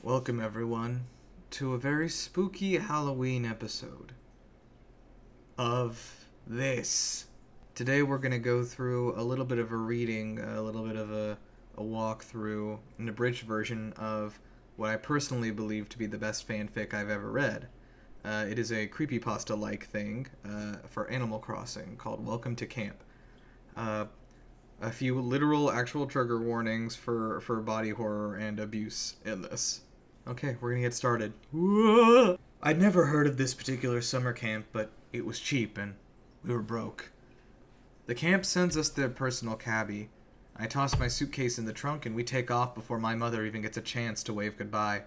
Welcome everyone to a very spooky Halloween episode of this. Today we're going to go through a little bit of a reading, a little bit of a walkthrough, an abridged version of what I personally believe to be the best fanfic I've ever read. It is a creepypasta-like thing for Animal Crossing called Welcome to Camp. A few literal, actual trigger warnings for body horror and abuse in this. Okay, we're gonna get started. Whoa! I'd never heard of this particular summer camp, but it was cheap and we were broke. The camp sends us their personal cabbie. I toss my suitcase in the trunk and we take off before my mother even gets a chance to wave goodbye.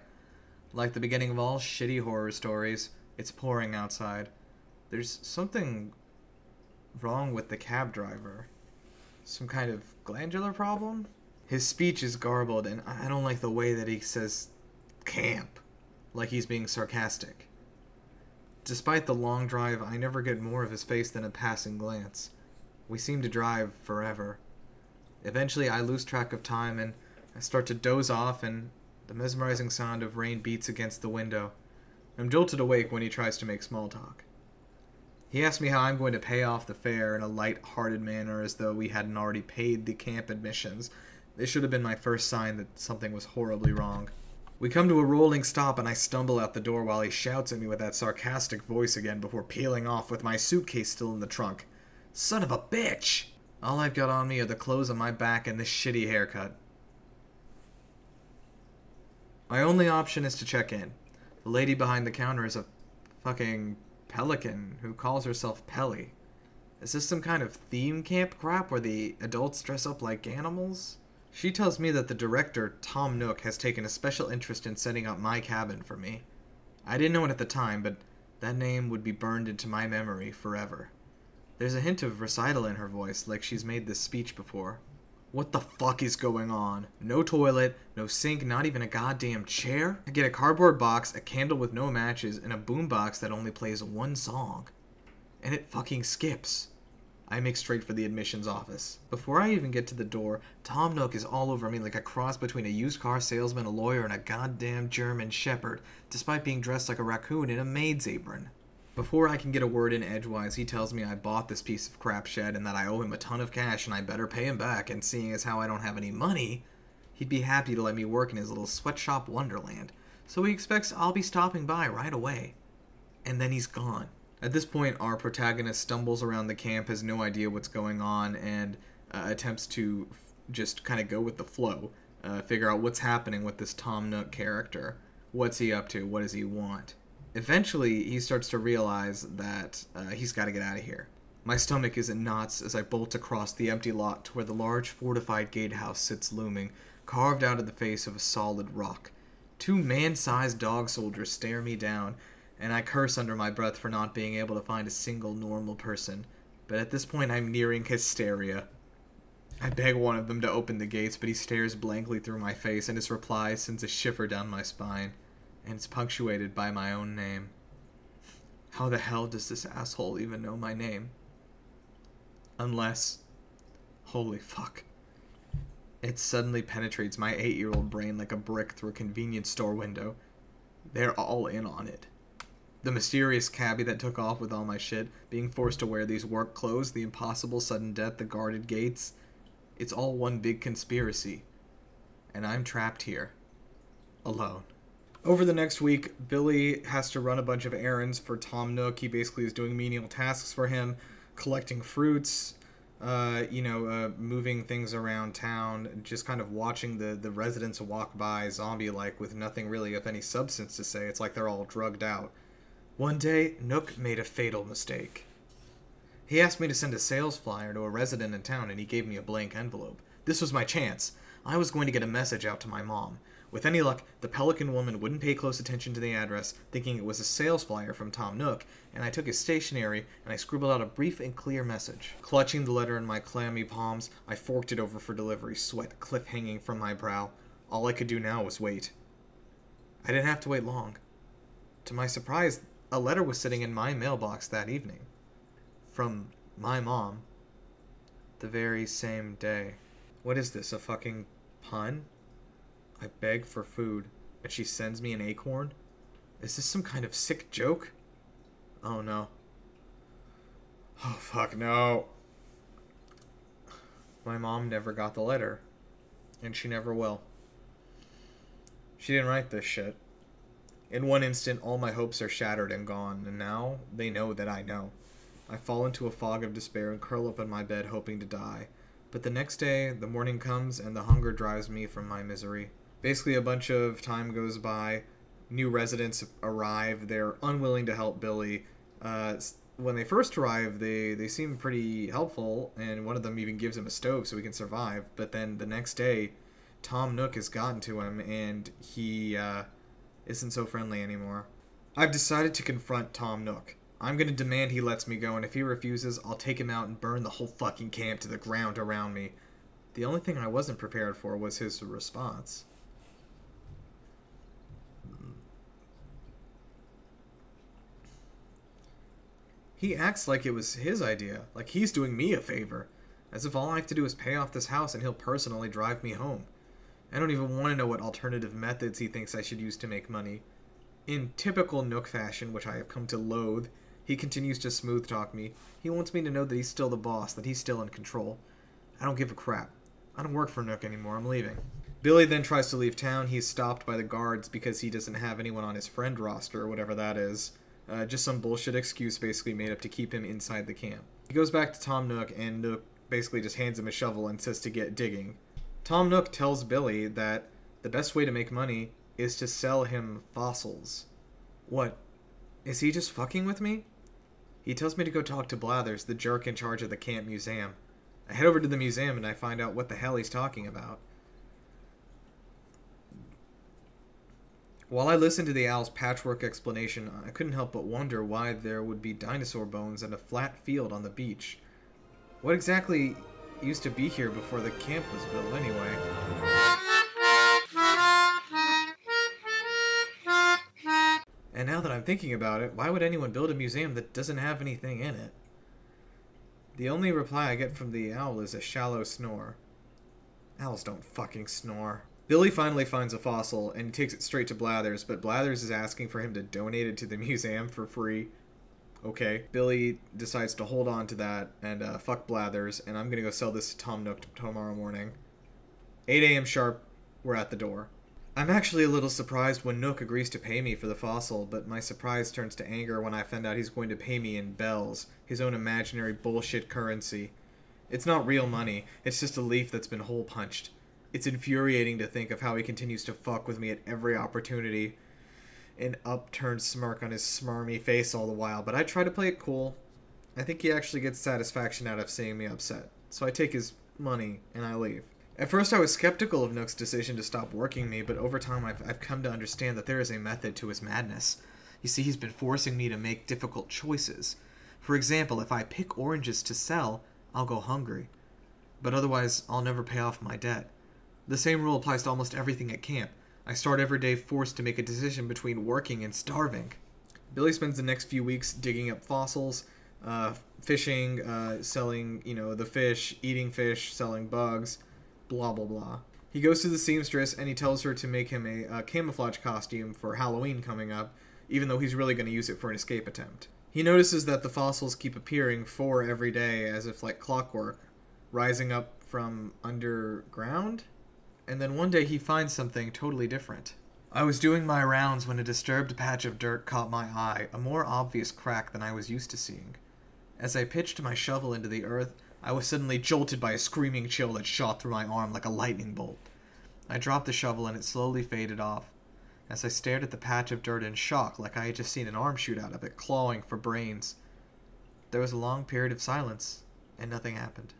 Like the beginning of all shitty horror stories, it's pouring outside. There's something wrong with the cab driver. Some kind of glandular problem? His speech is garbled and I don't like the way that he says camp, like he's being sarcastic. Despite the long drive, I never get more of his face than a passing glance. We seem to drive forever. Eventually I lose track of time and I start to doze off and the mesmerizing sound of rain beats against the window. I'm jolted awake when he tries to make small talk. He asks me how I'm going to pay off the fare in a light-hearted manner as though we hadn't already paid the camp admissions. This should have been my first sign that something was horribly wrong. We come to a rolling stop and I stumble out the door while he shouts at me with that sarcastic voice again before peeling off with my suitcase still in the trunk. Son of a bitch! All I've got on me are the clothes on my back and this shitty haircut. My only option is to check in. The lady behind the counter is a fucking pelican who calls herself Pelly. Is this some kind of theme camp crap where the adults dress up like animals? She tells me that the director, Tom Nook, has taken a special interest in setting up my cabin for me. I didn't know it at the time, but that name would be burned into my memory forever. There's a hint of recital in her voice, like she's made this speech before. What the fuck is going on? No toilet, no sink, not even a goddamn chair? I get a cardboard box, a candle with no matches, and a boombox that only plays one song. And it fucking skips. I make straight for the admissions office. Before I even get to the door, Tom Nook is all over me like a cross between a used car salesman, a lawyer, and a goddamn German shepherd, despite being dressed like a raccoon in a maid's apron. Before I can get a word in edgewise, he tells me I bought this piece of crap shed and that I owe him a ton of cash and I better pay him back, and seeing as how I don't have any money, he'd be happy to let me work in his little sweatshop wonderland. So he expects I'll be stopping by right away. And then he's gone. At this point, our protagonist stumbles around the camp, has no idea what's going on, and attempts to just kind of go with the flow. Figure out what's happening with this Tom Nook character. What's he up to? What does he want? Eventually, he starts to realize that he's got to get out of here. My stomach is in knots as I bolt across the empty lot to where the large fortified gatehouse sits looming, carved out of the face of a solid rock. Two man-sized dog soldiers stare me down, and I curse under my breath for not being able to find a single normal person. But at this point, I'm nearing hysteria. I beg one of them to open the gates, but he stares blankly through my face, and his reply sends a shiver down my spine. And it's punctuated by my own name. How the hell does this asshole even know my name? Unless... Holy fuck. It suddenly penetrates my 8-year-old brain like a brick through a convenience store window. They're all in on it. The mysterious cabbie that took off with all my shit, being forced to wear these work clothes, the impossible sudden death, the guarded gates. It's all one big conspiracy. And I'm trapped here. Alone. Over the next week, Billy has to run a bunch of errands for Tom Nook. He basically is doing menial tasks for him, collecting fruits, moving things around town, just kind of watching the residents walk by zombie-like with nothing really of any substance to say. It's like they're all drugged out. One day, Nook made a fatal mistake. He asked me to send a sales flyer to a resident in town, and he gave me a blank envelope. This was my chance. I was going to get a message out to my mom. With any luck, the pelican woman wouldn't pay close attention to the address, thinking it was a sales flyer from Tom Nook, and I took his stationery and I scribbled out a brief and clear message. Clutching the letter in my clammy palms, I forked it over for delivery, sweat cliff-hanging from my brow. All I could do now was wait. I didn't have to wait long. To my surprise, a letter was sitting in my mailbox that evening. From my mom. The very same day. What is this, a fucking pun? I beg for food. and she sends me an acorn? Is this some kind of sick joke? Oh no. Oh fuck no. My mom never got the letter. And she never will. She didn't write this shit. In one instant, all my hopes are shattered and gone, and now they know that I know. I fall into a fog of despair and curl up in my bed hoping to die. But the next day, the morning comes and the hunger drives me from my misery. Basically, a bunch of time goes by. New residents arrive. They're unwilling to help Billy. When they first arrive, they seem pretty helpful, and one of them even gives him a stove so he can survive. But then the next day, Tom Nook has gotten to him, and he isn't so friendly anymore. I've decided to confront Tom Nook. I'm going to demand he lets me go, and if he refuses, I'll take him out and burn the whole fucking camp to the ground around me. The only thing I wasn't prepared for was his response. He acts like it was his idea, like he's doing me a favor, as if all I have to do is pay off this house and he'll personally drive me home. I don't even want to know what alternative methods he thinks I should use to make money. In typical Nook fashion, which I have come to loathe, he continues to smooth-talk me. He wants me to know that he's still the boss, that he's still in control. I don't give a crap. I don't work for Nook anymore, I'm leaving. Billy then tries to leave town. He's stopped by the guards because he doesn't have anyone on his friend roster, or whatever that is. Just some bullshit excuse basically made up to keep him inside the camp. He goes back to Tom Nook, and Nook basically just hands him a shovel and says to get digging. Tom Nook tells Billy that the best way to make money is to sell him fossils. What? Is he just fucking with me? He tells me to go talk to Blathers, the jerk in charge of the camp museum. I head over to the museum and I find out what the hell he's talking about. While I listened to the owl's patchwork explanation, I couldn't help but wonder why there would be dinosaur bones and a flat field on the beach. What exactly used to be here before the camp was built anyway? And now that I'm thinking about it, why would anyone build a museum that doesn't have anything in it? The only reply I get from the owl is a shallow snore. Owls don't fucking snore. Billy finally finds a fossil and takes it straight to Blathers, but Blathers is asking for him to donate it to the museum for free. Okay. Billy decides to hold on to that and fuck Blathers, and I'm gonna go sell this to Tom Nook tomorrow morning. 8 a.m. sharp, we're at the door. I'm actually a little surprised when Nook agrees to pay me for the fossil, but my surprise turns to anger when I find out he's going to pay me in bells, his own imaginary bullshit currency. It's not real money, it's just a leaf that's been hole punched. It's infuriating to think of how he continues to fuck with me at every opportunity. An upturned smirk on his smarmy face all the while, but I try to play it cool. I think he actually gets satisfaction out of seeing me upset, so I take his money and I leave. At first I was skeptical of Nook's decision to stop working me, but over time I've come to understand that there is a method to his madness. You see, he's been forcing me to make difficult choices. For example, if I pick oranges to sell, I'll go hungry. But otherwise, I'll never pay off my debt. The same rule applies to almost everything at camp. I start every day forced to make a decision between working and starving. Billy spends the next few weeks digging up fossils, fishing, selling, the fish, eating fish, selling bugs, blah blah blah. He goes to the seamstress and he tells her to make him a camouflage costume for Halloween coming up, even though he's really going to use it for an escape attempt. He notices that the fossils keep appearing 4 every day as if like clockwork, rising up from underground? And then one day he finds something totally different. I was doing my rounds when a disturbed patch of dirt caught my eye, a more obvious crack than I was used to seeing. As I pitched my shovel into the earth, I was suddenly jolted by a screaming chill that shot through my arm like a lightning bolt. I dropped the shovel and it slowly faded off. As I stared at the patch of dirt in shock, like I had just seen an arm shoot out of it, clawing for brains. There was a long period of silence, and nothing happened.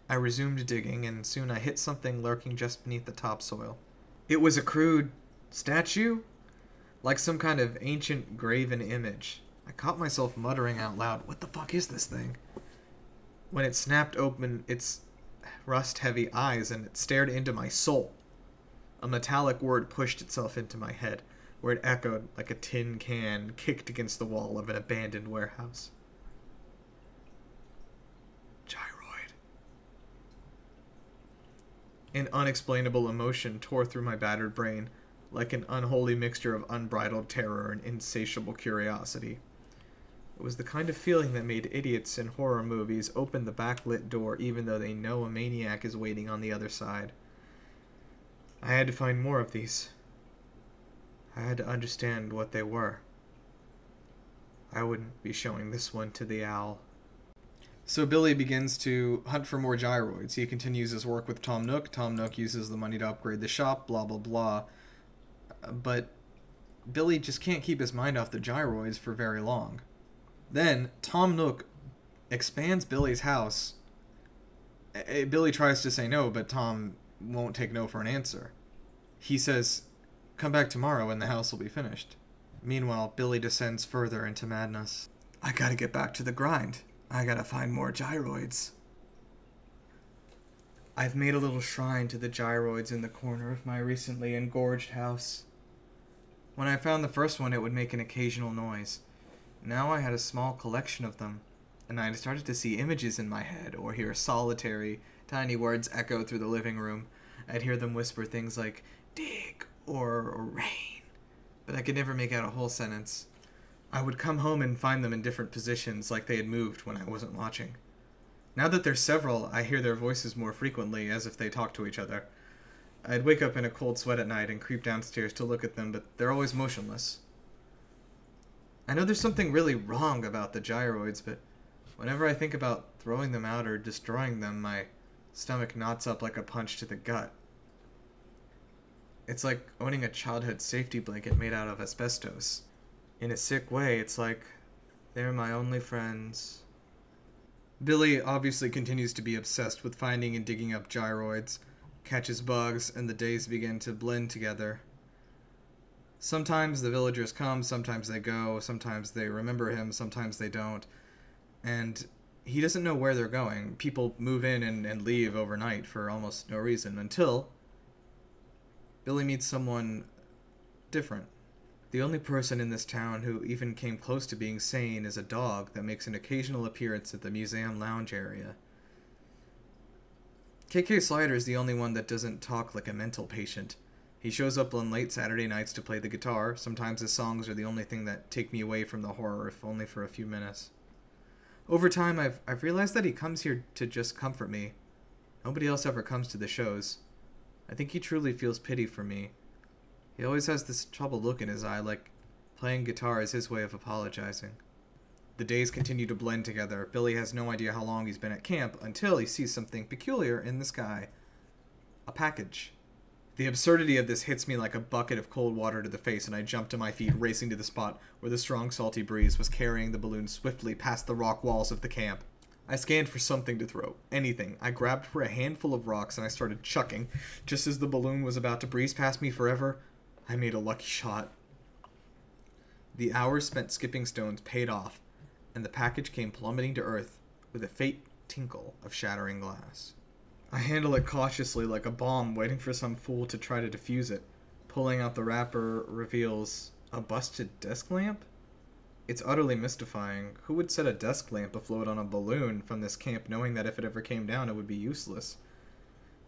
I resumed digging, and soon I hit something lurking just beneath the topsoil. It was a crude statue? Like some kind of ancient graven image. I caught myself muttering out loud, "What the fuck is this thing?" When it snapped open its rust-heavy eyes and it stared into my soul. A metallic word pushed itself into my head, where it echoed like a tin can kicked against the wall of an abandoned warehouse. Gyroid. An unexplainable emotion tore through my battered brain, like an unholy mixture of unbridled terror and insatiable curiosity. It was the kind of feeling that made idiots in horror movies open the backlit door even though they know a maniac is waiting on the other side. I had to find more of these. I had to understand what they were. I wouldn't be showing this one to the owl. So Billy begins to hunt for more gyroids. He continues his work with Tom Nook. Tom Nook uses the money to upgrade the shop, blah blah blah. But Billy just can't keep his mind off the gyroids for very long. Then Tom Nook expands Billy's house. Billy tries to say no, but Tom won't take no for an answer. He says, "Come back tomorrow and the house will be finished." Meanwhile, Billy descends further into madness. I gotta get back to the grind. I gotta find more gyroids. I've made a little shrine to the gyroids in the corner of my recently engorged house. When I found the first one, it would make an occasional noise. Now I had a small collection of them, and I had started to see images in my head, or hear solitary, tiny words echo through the living room. I'd hear them whisper things like, dig, or rain, but I could never make out a whole sentence. I would come home and find them in different positions, like they had moved when I wasn't watching. Now that there's several, I hear their voices more frequently, as if they talk to each other. I'd wake up in a cold sweat at night and creep downstairs to look at them, but they're always motionless. I know there's something really wrong about the gyroids, but whenever I think about throwing them out or destroying them, my stomach knots up like a punch to the gut. It's like owning a childhood safety blanket made out of asbestos. In a sick way, it's like they're my only friends. Billy obviously continues to be obsessed with finding and digging up gyroids, catches bugs, and the days begin to blend together. Sometimes the villagers come, sometimes they go, sometimes they remember him, sometimes they don't. And he doesn't know where they're going. People move in and leave overnight for almost no reason, until Billy meets someone different. The only person in this town who even came close to being sane is a dog that makes an occasional appearance at the museum lounge area. KK Slider is the only one that doesn't talk like a mental patient. He shows up on late Saturday nights to play the guitar. Sometimes his songs are the only thing that take me away from the horror, if only for a few minutes. Over time, I've realized that he comes here to just comfort me. Nobody else ever comes to the shows. I think he truly feels pity for me. He always has this troubled look in his eye, like playing guitar is his way of apologizing. The days continue to blend together. Billy has no idea how long he's been at camp until he sees something peculiar in the sky. A package. The absurdity of this hits me like a bucket of cold water to the face, and I jump to my feet, racing to the spot where the strong, salty breeze was carrying the balloon swiftly past the rock walls of the camp. I scanned for something to throw. Anything. I grabbed for a handful of rocks and I started chucking. Just as the balloon was about to breeze past me forever, I made a lucky shot. The hours spent skipping stones paid off, and the package came plummeting to earth with a faint tinkle of shattering glass. I handle it cautiously like a bomb, waiting for some fool to try to defuse it. Pulling out the wrapper reveals a busted desk lamp? It's utterly mystifying. Who would set a desk lamp afloat on a balloon from this camp knowing that if it ever came down it would be useless?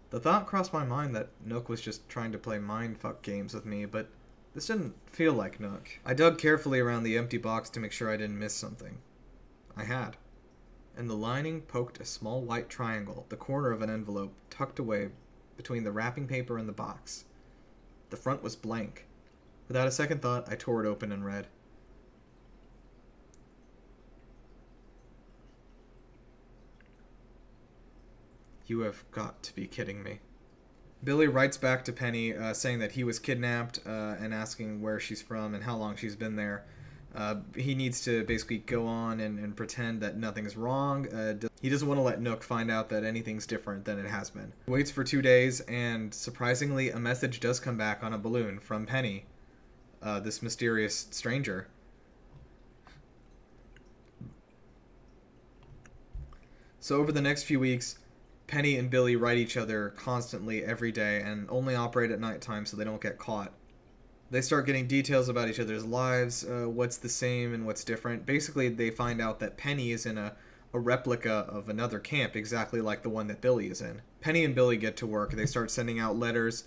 The thought crossed my mind that Nook was just trying to play mindfuck games with me, but this didn't feel like Nook. I dug carefully around the empty box to make sure I didn't miss something. I had. And the lining poked a small white triangle, the corner of an envelope, tucked away between the wrapping paper and the box. The front was blank. Without a second thought, I tore it open and read. You have got to be kidding me. Billy writes back to Penny saying that he was kidnapped and asking where she's from and how long she's been there. He needs to basically go on and pretend that nothing's wrong. He doesn't want to let Nook find out that anything's different than it has been. He waits for 2 days, and surprisingly, a message does come back on a balloon from Penny, this mysterious stranger. So over the next few weeks, Penny and Billy write each other constantly every day and only operate at nighttime so they don't get caught. They start getting details about each other's lives, what's the same and what's different. Basically, they find out that Penny is in a replica of another camp exactly like the one that Billy is in. Penny and Billy get to work. They start sending out letters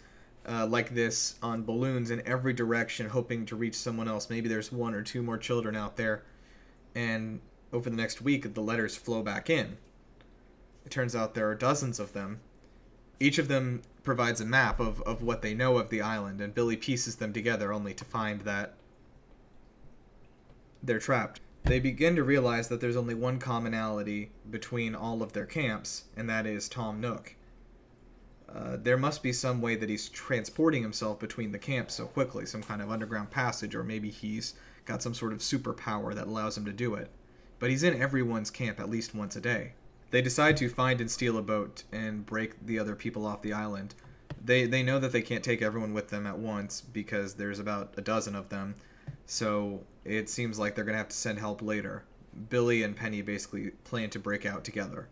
like this on balloons in every direction, hoping to reach someone else. Maybe there's one or two more children out there. And over the next week, the letters flow back in. It turns out there are dozens of them. Each of them provides a map of what they know of the island, and Billy pieces them together only to find that they're trapped. They begin to realize that there's only one commonality between all of their camps, and that is Tom Nook. There must be some way that he's transporting himself between the camps so quickly, some kind of underground passage, or maybe he's got some sort of superpower that allows him to do it. But he's in everyone's camp at least once a day. They decide to find and steal a boat and break the other people off the island. They know that they can't take everyone with them at once because there's about a dozen of them, so it seems like they're going to have to send help later. Billy and Penny basically plan to break out together.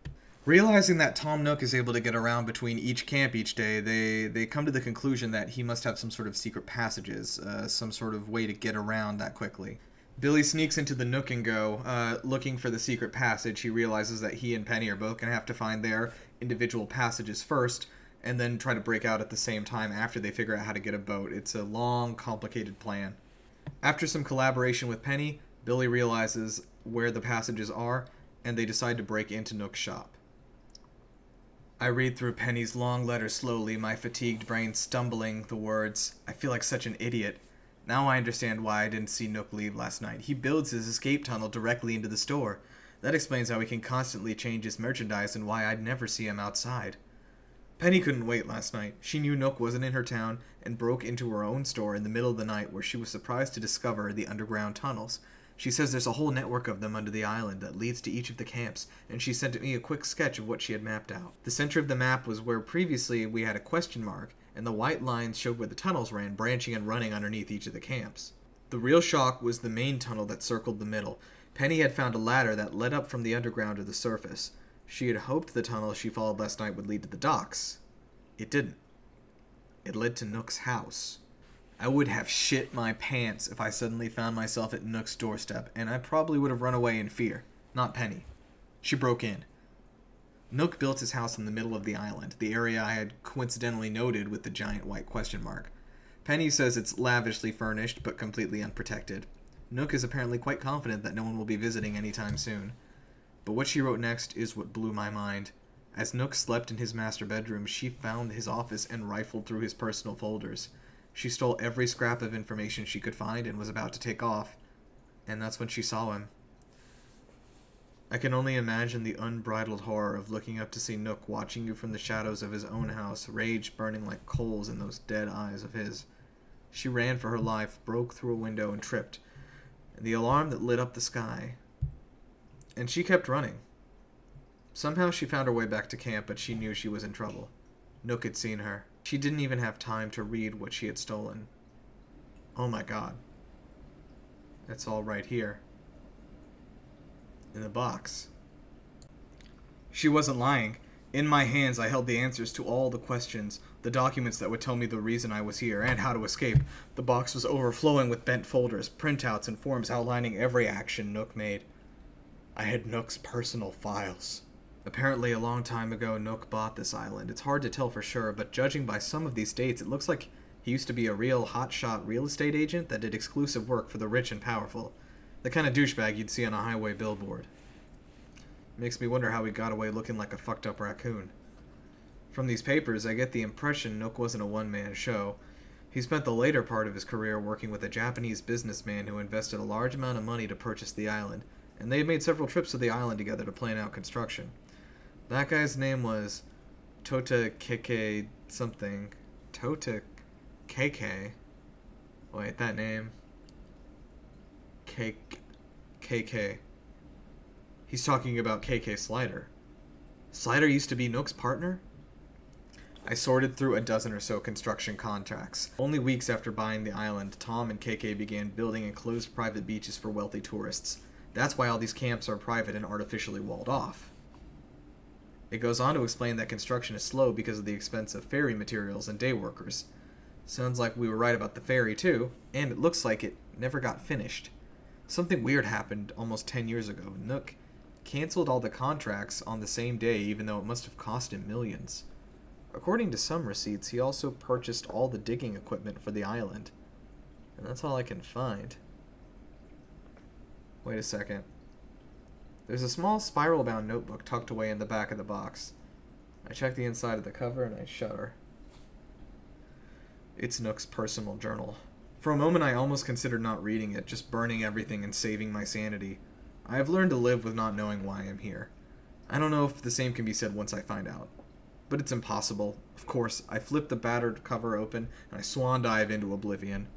Realizing that Tom Nook is able to get around between each camp each day, they come to the conclusion that he must have some sort of secret passages, some sort of way to get around that quickly. Billy sneaks into the Nook and Go, looking for the secret passage. He realizes that he and Penny are both going to have to find their individual passages first, and then try to break out at the same time after they figure out how to get a boat. It's a long, complicated plan. After some collaboration with Penny, Billy realizes where the passages are, and they decide to break into Nook's shop. I read through Penny's long letter slowly, my fatigued brain stumbling the words. I feel like such an idiot. Now I understand why I didn't see Nook leave last night. He builds his escape tunnel directly into the store. That explains how he can constantly change his merchandise and why I'd never see him outside. Penny couldn't wait last night. She knew Nook wasn't in her town and broke into her own store in the middle of the night, where she was surprised to discover the underground tunnels. She says there's a whole network of them under the island that leads to each of the camps, and she sent me a quick sketch of what she had mapped out. The center of the map was where previously we had a question mark, and the white lines showed where the tunnels ran, branching and running underneath each of the camps. The real shock was the main tunnel that circled the middle. Penny had found a ladder that led up from the underground to the surface. She had hoped the tunnel she followed last night would lead to the docks. It didn't. It led to Nook's house. I would have shit my pants if I suddenly found myself at Nook's doorstep, and I probably would have run away in fear. Not Penny. She broke in. Nook built his house in the middle of the island, the area I had coincidentally noted with the giant white question mark. Penny says it's lavishly furnished, but completely unprotected. Nook is apparently quite confident that no one will be visiting anytime soon. But what she wrote next is what blew my mind. As Nook slept in his master bedroom, she found his office and rifled through his personal folders. She stole every scrap of information she could find and was about to take off, and that's when she saw him. I can only imagine the unbridled horror of looking up to see Nook watching you from the shadows of his own house, rage burning like coals in those dead eyes of his. She ran for her life, broke through a window, and tripped. And the alarm that lit up the sky. And she kept running. Somehow she found her way back to camp, but she knew she was in trouble. Nook had seen her. She didn't even have time to read what she had stolen. Oh my god. It's all right here. In the box. She wasn't lying. In my hands I held the answers to all the questions, the documents that would tell me the reason I was here, and how to escape. The box was overflowing with bent folders, printouts, and forms outlining every action Nook made. I had Nook's personal files. Apparently a long time ago Nook bought this island. It's hard to tell for sure, but judging by some of these dates, it looks like he used to be a real hotshot real estate agent that did exclusive work for the rich and powerful. The kind of douchebag you'd see on a highway billboard. Makes me wonder how he got away looking like a fucked up raccoon. From these papers, I get the impression Nook wasn't a one-man show. He spent the later part of his career working with a Japanese businessman who invested a large amount of money to purchase the island, and they had made several trips to the island together to plan out construction. That guy's name was Tota Keke something. Tota KK. Wait, that name. KK. He's talking about KK Slider. Slider used to be Nook's partner? I sorted through a dozen or so construction contracts. Only weeks after buying the island, Tom and KK began building enclosed private beaches for wealthy tourists. That's why all these camps are private and artificially walled off. It goes on to explain that construction is slow because of the expense of ferry materials and day workers. Sounds like we were right about the ferry too, and it looks like it never got finished. Something weird happened almost 10 years ago. Nook canceled all the contracts on the same day, even though it must have cost him millions. According to some receipts, he also purchased all the digging equipment for the island. And that's all I can find. Wait a second. There's a small spiral-bound notebook tucked away in the back of the box. I check the inside of the cover and I shudder. It's Nook's personal journal. For a moment I almost considered not reading it, just burning everything and saving my sanity. I have learned to live with not knowing why I'm here. I don't know if the same can be said once I find out. But it's impossible. Of course, I flip the battered cover open and I swan dive into oblivion.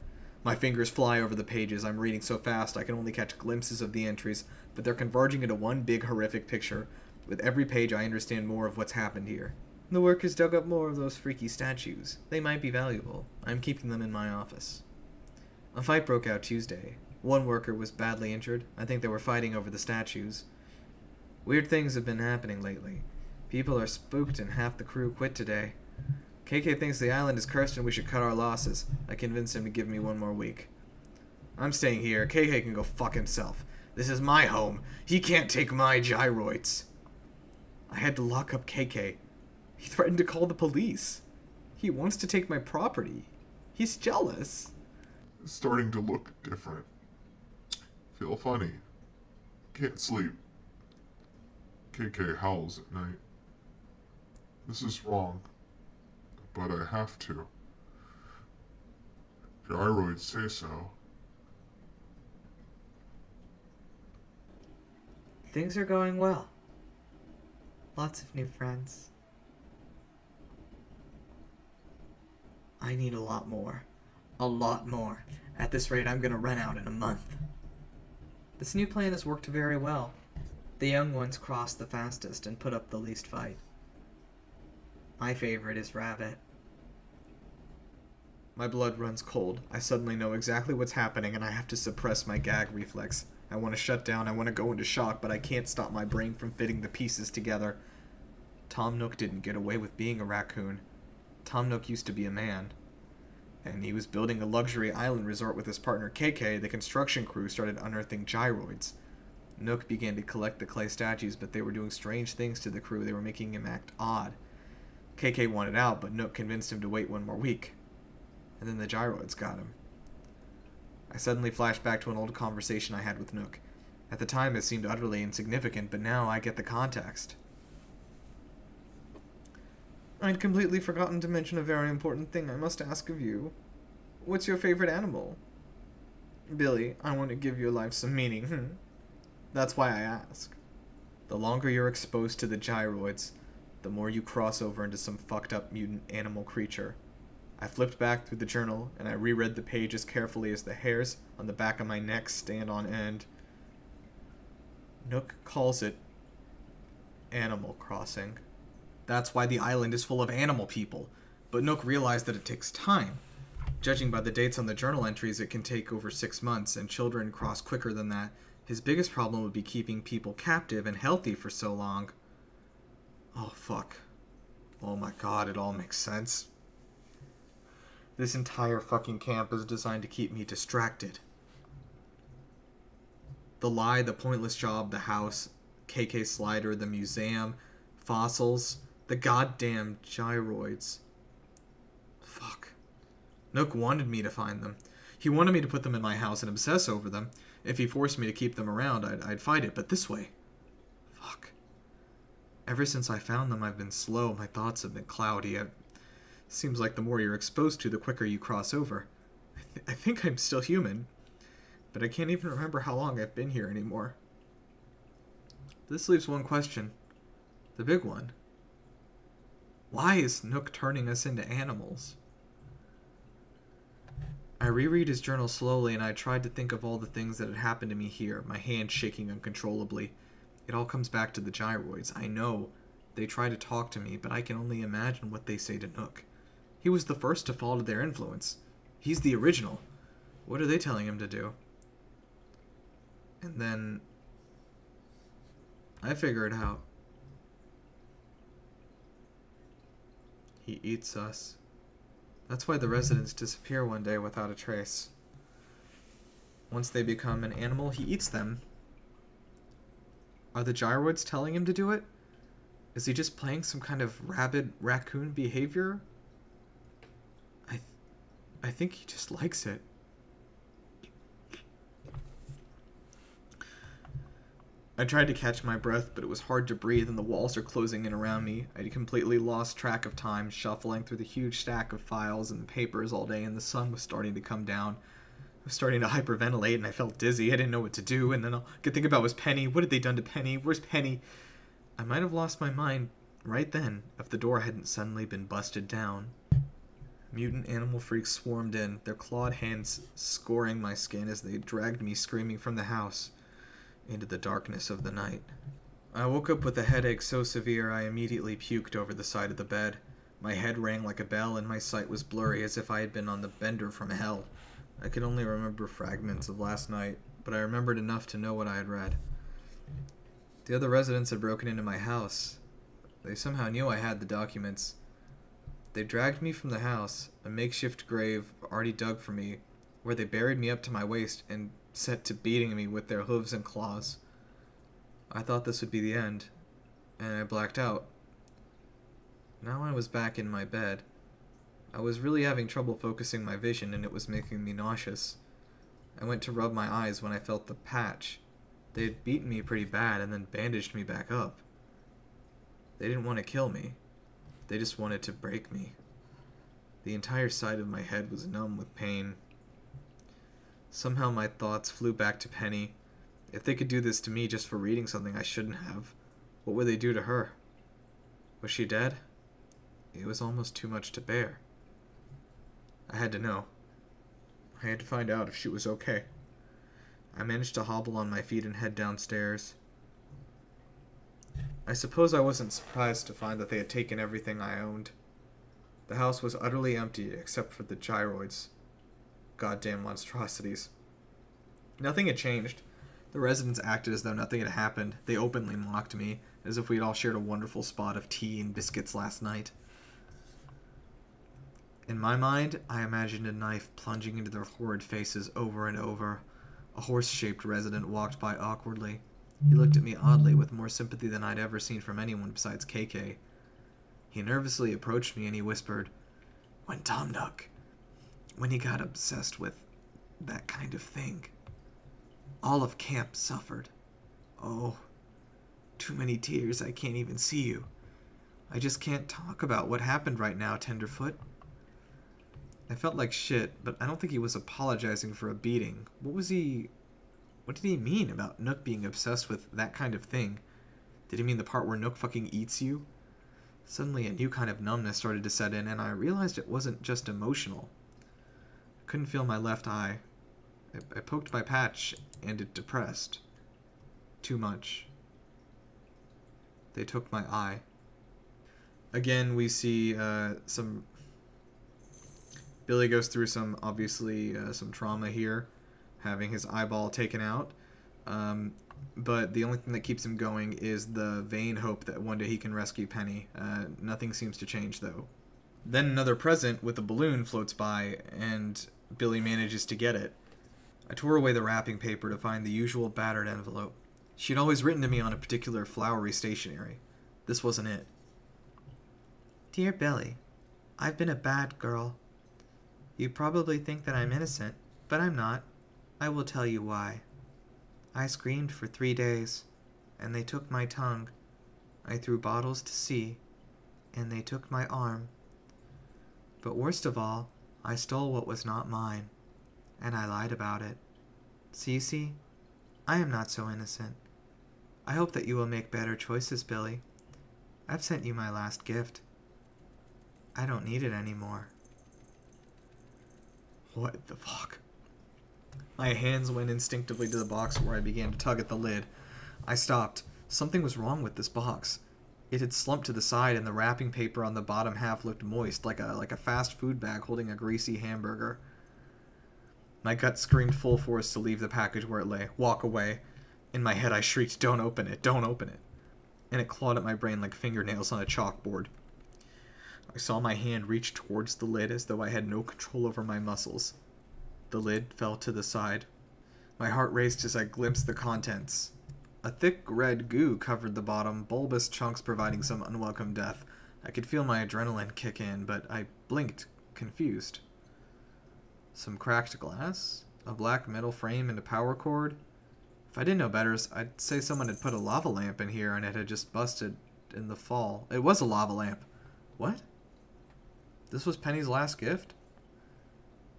My fingers fly over the pages. I'm reading so fast I can only catch glimpses of the entries, but they're converging into one big horrific picture. With every page I understand more of what's happened here. The workers dug up more of those freaky statues. They might be valuable. I'm keeping them in my office. A fight broke out Tuesday. One worker was badly injured. I think they were fighting over the statues. Weird things have been happening lately. People are spooked and half the crew quit today. KK thinks the island is cursed and we should cut our losses. I convinced him to give me one more week. I'm staying here. KK can go fuck himself. This is my home. He can't take my gyroids. I had to lock up KK. He threatened to call the police. He wants to take my property. He's jealous. It's starting to look different. Feel funny. Can't sleep. KK howls at night. This is wrong, but I have to. Gyroids say so. Things are going well. Lots of new friends. I need a lot more. A lot more. At this rate, I'm gonna run out in a month. This new plan has worked very well. The young ones cross the fastest and put up the least fight. My favorite is Rabbit. My blood runs cold. I suddenly know exactly what's happening and I have to suppress my gag reflex. I want to shut down, I want to go into shock, but I can't stop my brain from fitting the pieces together. Tom Nook didn't get away with being a raccoon. Tom Nook used to be a man. And he was building a luxury island resort with his partner KK. The construction crew started unearthing gyroids. Nook began to collect the clay statues, but they were doing strange things to the crew. They were making him act odd. KK wanted out, but Nook convinced him to wait one more week. And then the gyroids got him. I suddenly flashed back to an old conversation I had with Nook. At the time it seemed utterly insignificant, but now I get the context. I'd completely forgotten to mention a very important thing I must ask of you. What's your favorite animal? Billy, I want to give your life some meaning. That's why I ask. The longer you're exposed to the gyroids, the more you cross over into some fucked up mutant animal creature. I flipped back through the journal, and I reread the page as carefully as the hairs on the back of my neck stand on end. Nook calls it Animal Crossing. That's why the island is full of animal people. But Nook realized that it takes time. Judging by the dates on the journal entries, it can take over 6 months, and children cross quicker than that. His biggest problem would be keeping people captive and healthy for so long. Oh, fuck. Oh my god, it all makes sense. This entire fucking camp is designed to keep me distracted. The lie, the pointless job, the house, KK Slider, the museum, fossils, the goddamn gyroids. Fuck. Nook wanted me to find them. He wanted me to put them in my house and obsess over them. If he forced me to keep them around, I'd fight it, but this way. Fuck. Ever since I found them, I've been slow. My thoughts have been cloudy. Seems like the more you're exposed to, the quicker you cross over. I think I'm still human, but I can't even remember how long I've been here anymore. This leaves one question. The big one. Why is Nook turning us into animals? I reread his journal slowly, and I tried to think of all the things that had happened to me here, my hand shaking uncontrollably. It all comes back to the gyroids. I know they try to talk to me, but I can only imagine what they say to Nook. He was the first to fall to their influence. He's the original. What are they telling him to do? And then I figure it out. He eats us. That's why the residents disappear one day without a trace. Once they become an animal, he eats them. Are the gyroids telling him to do it? Is he just playing some kind of rabid raccoon behavior? I think he just likes it. I tried to catch my breath, but it was hard to breathe and the walls are closing in around me. I completely lost track of time, shuffling through the huge stack of files and papers all day, and the sun was starting to come down. I was starting to hyperventilate and I felt dizzy. I didn't know what to do, and then all I could think about was Penny. What had they done to Penny? Where's Penny? I might have lost my mind right then if the door hadn't suddenly been busted down. Mutant animal freaks swarmed in, their clawed hands scoring my skin as they dragged me screaming from the house into the darkness of the night. I woke up with a headache so severe I immediately puked over the side of the bed. My head rang like a bell and my sight was blurry as if I had been on the bender from hell. I could only remember fragments of last night, but I remembered enough to know what I had read. The other residents had broken into my house. They somehow knew I had the documents. They dragged me from the house, a makeshift grave already dug for me, where they buried me up to my waist and set to beating me with their hooves and claws. I thought this would be the end, and I blacked out. Now I was back in my bed. I was really having trouble focusing my vision, and it was making me nauseous. I went to rub my eyes when I felt the patch. They had beaten me pretty bad and then bandaged me back up. They didn't want to kill me. They just wanted to break me. The entire side of my head was numb with pain. Somehow my thoughts flew back to Penny. If they could do this to me just for reading something I shouldn't have, what would they do to her? Was she dead? It was almost too much to bear. I had to know. I had to find out if she was okay. I managed to hobble on my feet and head downstairs. I suppose I wasn't surprised to find that they had taken everything I owned. The house was utterly empty except for the gyroids. Goddamn monstrosities. Nothing had changed. The residents acted as though nothing had happened. They openly mocked me, as if we had all shared a wonderful spot of tea and biscuits last night. In my mind, I imagined a knife plunging into their horrid faces over and over. A horse-shaped resident walked by awkwardly. He looked at me oddly, with more sympathy than I'd ever seen from anyone besides KK. He nervously approached me and he whispered, "When Tom Nook, when he got obsessed with that kind of thing, all of camp suffered. Oh, too many tears, I can't even see you. I just can't talk about what happened right now, Tenderfoot." I felt like shit, but I don't think he was apologizing for a beating. What did he mean about Nook being obsessed with that kind of thing? Did he mean the part where Nook fucking eats you? Suddenly a new kind of numbness started to set in, and I realized it wasn't just emotional. I couldn't feel my left eye. I poked my patch, and it depressed. Too much. They took my eye. Again, we see some... Billy goes through some, obviously, some trauma here, having his eyeball taken out. But the only thing that keeps him going is the vain hope that one day he can rescue Penny. Nothing seems to change, though. Then another present with a balloon floats by, and Billy manages to get it. I tore away the wrapping paper to find the usual battered envelope. She'd always written to me on a particular flowery stationery. This wasn't it. "Dear Billy, I've been a bad girl. You probably think that I'm innocent, but I'm not. I will tell you why. I screamed for 3 days, and they took my tongue. I threw bottles to sea, and they took my arm. But worst of all, I stole what was not mine, and I lied about it. So you see, I am not so innocent. I hope that you will make better choices, Billy. I've sent you my last gift. I don't need it anymore." What the fuck? My hands went instinctively to the box where I began to tug at the lid. I stopped. Something was wrong with this box. It had slumped to the side and the wrapping paper on the bottom half looked moist, like a fast food bag holding a greasy hamburger. My gut screamed full force to leave the package where it lay. Walk away. In my head I shrieked, "Don't open it, don't open it." And it clawed at my brain like fingernails on a chalkboard. I saw my hand reach towards the lid as though I had no control over my muscles. The lid fell to the side. My heart raced as I glimpsed the contents. A thick red goo covered the bottom, bulbous chunks providing some unwelcome death. I could feel my adrenaline kick in, but I blinked, confused. Some cracked glass? A black metal frame and a power cord? If I didn't know better, I'd say someone had put a lava lamp in here and it had just busted in the fall. It was a lava lamp. What? This was Penny's last gift?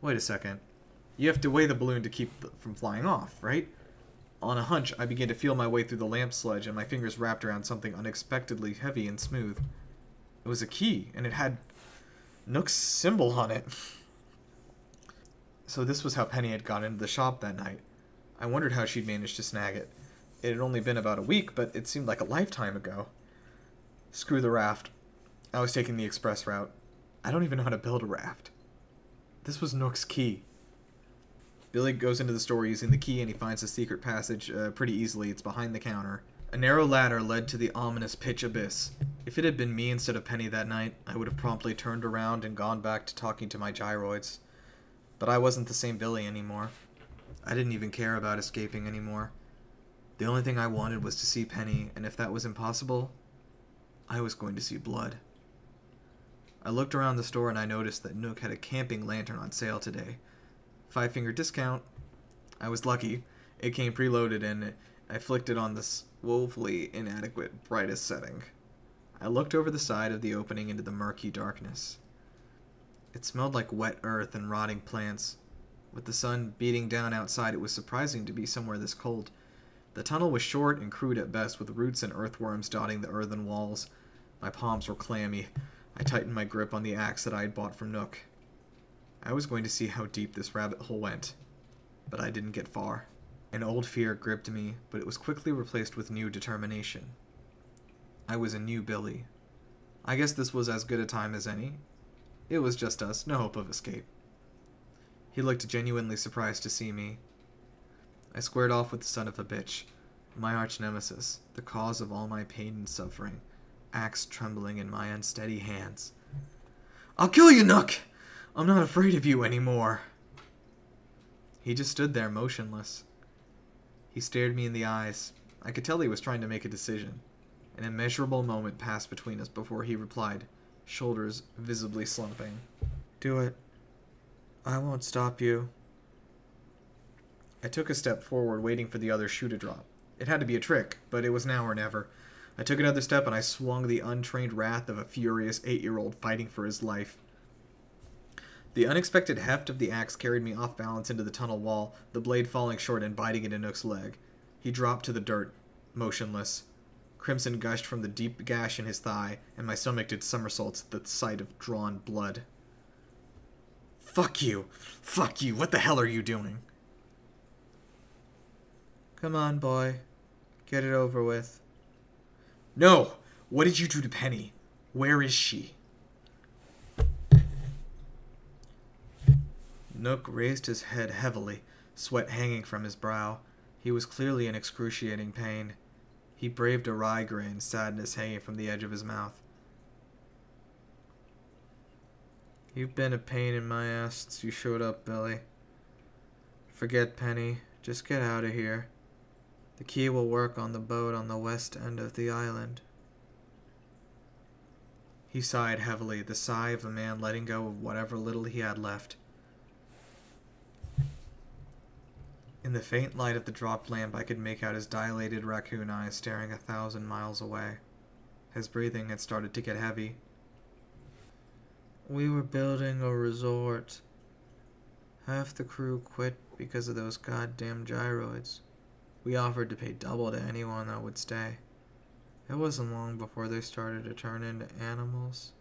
Wait a second. You have to weigh the balloon to keep it from flying off, right? On a hunch, I began to feel my way through the lamp sludge and my fingers wrapped around something unexpectedly heavy and smooth. It was a key, and it had Nook's symbol on it. So this was how Penny had gone into the shop that night. I wondered how she'd managed to snag it. It had only been about a week, but it seemed like a lifetime ago. Screw the raft. I was taking the express route. I don't even know how to build a raft. This was Nook's key. Billy goes into the store using the key and he finds a secret passage pretty easily. It's behind the counter. A narrow ladder led to the ominous pitch abyss. If it had been me instead of Penny that night, I would have promptly turned around and gone back to talking to my gyroids. But I wasn't the same Billy anymore. I didn't even care about escaping anymore. The only thing I wanted was to see Penny, and if that was impossible, I was going to see blood. I looked around the store and I noticed that Nook had a camping lantern on sale today. 5-finger discount. I was lucky. It came preloaded and I flicked it on this woefully inadequate brightest setting. I looked over the side of the opening into the murky darkness. It smelled like wet earth and rotting plants. With the sun beating down outside, it was surprising to be somewhere this cold. The tunnel was short and crude at best, with roots and earthworms dotting the earthen walls. My palms were clammy. I tightened my grip on the axe that I had bought from Nook. I was going to see how deep this rabbit hole went, but I didn't get far. An old fear gripped me, but it was quickly replaced with new determination. I was a new Billy. I guess this was as good a time as any. It was just us, no hope of escape. He looked genuinely surprised to see me. I squared off with the son of a bitch, my arch nemesis, the cause of all my pain and suffering, axe trembling in my unsteady hands. "I'll kill you, Nook! I'm not afraid of you anymore." He just stood there motionless. He stared me in the eyes. I could tell he was trying to make a decision. An immeasurable moment passed between us before he replied, shoulders visibly slumping. "Do it. I won't stop you." I took a step forward, waiting for the other shoe to drop. It had to be a trick, but it was now or never. I took another step and I swung the untrained wrath of a furious 8-year-old fighting for his life. The unexpected heft of the axe carried me off balance into the tunnel wall, the blade falling short and biting into Nook's leg. He dropped to the dirt, motionless. Crimson gushed from the deep gash in his thigh, and my stomach did somersaults at the sight of drawn blood. "Fuck you! Fuck you! What the hell are you doing?" "Come on, boy. Get it over with." "No! What did you do to Penny? Where is she?" Nook raised his head heavily, sweat hanging from his brow. He was clearly in excruciating pain. He braved a wry grin, sadness hanging from the edge of his mouth. "You've been a pain in my ass since you showed up, Billy. Forget Penny. Just get out of here. The key will work on the boat on the west end of the island." He sighed heavily, the sigh of a man letting go of whatever little he had left. In the faint light of the dropped lamp, I could make out his dilated raccoon eyes staring 1,000 miles away. His breathing had started to get heavy. "We were building a resort. Half the crew quit because of those goddamn gyroids. We offered to pay double to anyone that would stay. It wasn't long before they started to turn into animals."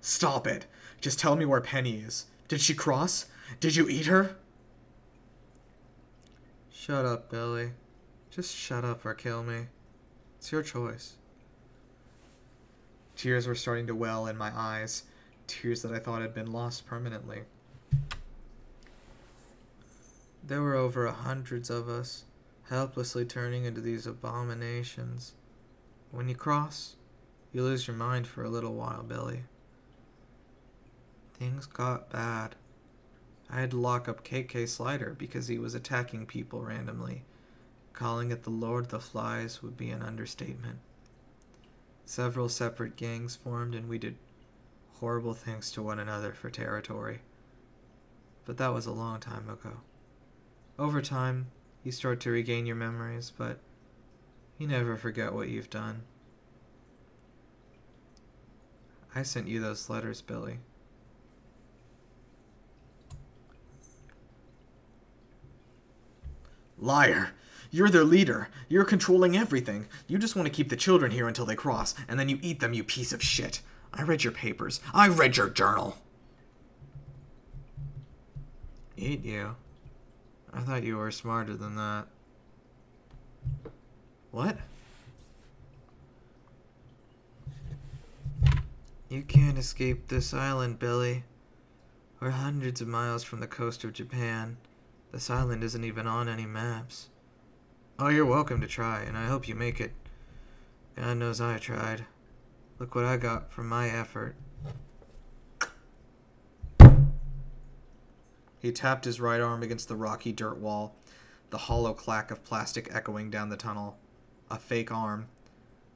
"Stop it! Just tell me where Penny is. Did she cross? Did you eat her?" "Shut up, Billy. Just shut up or kill me. It's your choice." Tears were starting to well in my eyes, tears that I thought had been lost permanently. "There were over 100 of us, helplessly turning into these abominations. When you cross, you lose your mind for a little while, Billy. Things got bad. I had to lock up KK Slider because he was attacking people randomly. Calling it the Lord of the Flies would be an understatement. Several separate gangs formed and we did horrible things to one another for territory. But that was a long time ago. Over time, you start to regain your memories, but you never forget what you've done. I sent you those letters, Billy. Liar! You're their leader. You're controlling everything. You just want to keep the children here until they cross, and then you eat them, you piece of shit. I read your papers. I read your journal. Eat you? I thought you were smarter than that. What? You can't escape this island, Billy. We're hundreds of miles from the coast of Japan. This island isn't even on any maps. Oh, you're welcome to try, and I hope you make it. God knows I tried. Look what I got from my effort. He tapped his right arm against the rocky dirt wall, the hollow clack of plastic echoing down the tunnel. A fake arm.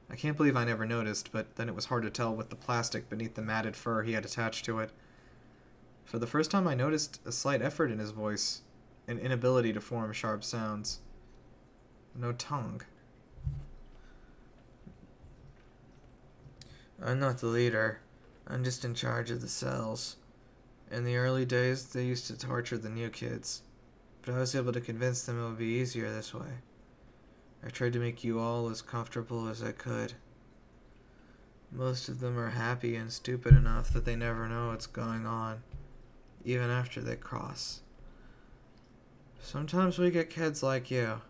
I can't believe I never noticed, but then it was hard to tell with the plastic beneath the matted fur he had attached to it. For the first time I noticed a slight effort in his voice, an inability to form sharp sounds. No tongue. I'm not the leader. I'm just in charge of the cells. In the early days, they used to torture the new kids, but I was able to convince them it would be easier this way. I tried to make you all as comfortable as I could. Most of them are happy and stupid enough that they never know what's going on, even after they cross. Sometimes we get kids like you.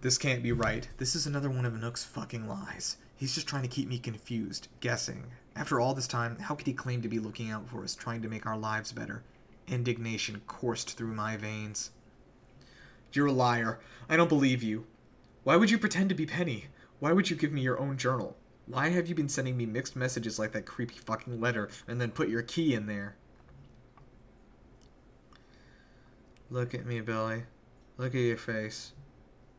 This can't be right. This is another one of Nook's fucking lies. He's just trying to keep me confused, guessing. After all this time, how could he claim to be looking out for us, trying to make our lives better? Indignation coursed through my veins. You're a liar. I don't believe you. Why would you pretend to be Penny? Why would you give me your own journal? Why have you been sending me mixed messages like that creepy fucking letter and then put your key in there? Look at me, Billy. Look at your face.